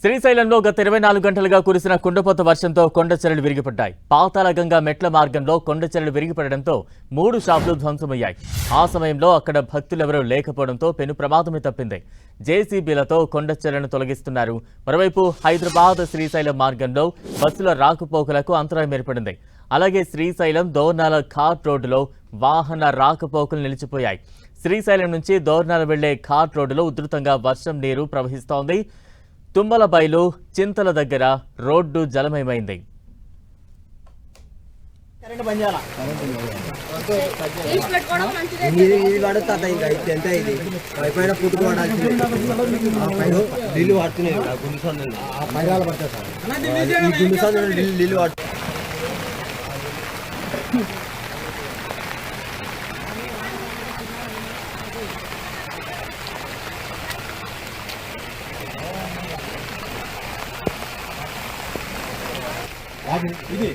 శ్రీశైలంలో గత 24 గంటలుగా కురిసిన కుండపోత వర్షంతో కొండచర్యలు విరిగిపడ్డాయి. పాతాళగంగా మెట్ల మార్గంలో కొండచర్యలు విరిగిపడడంతో 3 షాపులు ధ్వంసమయ్యాయి. ఆ సమయంలో అక్కడ భక్తులెవరూ లేకపోవడంతో పెను ప్రమాదమే తప్పింది. జేసీబీలతో కొండచర్యలను తొలగిస్తున్నారు. మరోవైపు హైదరాబాద్ శ్రీశైలం మార్గంలో బస్సుల రాకపోకలకు అంతరాయం ఏర్పడింది. అలాగే శ్రీశైలం దోర్నాల ఘాట్ రోడ్డులో వాహన రాకపోకలు నిలిచిపోయాయి. శ్రీశైలం నుంచి దోర్నాల వెళ్లే ఘాట్ రోడ్డులో ఉధృతంగా వర్షం నీరు ప్రవహిస్తోంది. తుమ్మలబైలు చింతల దగ్గర రోడ్డు జలమయమైంది. ఇది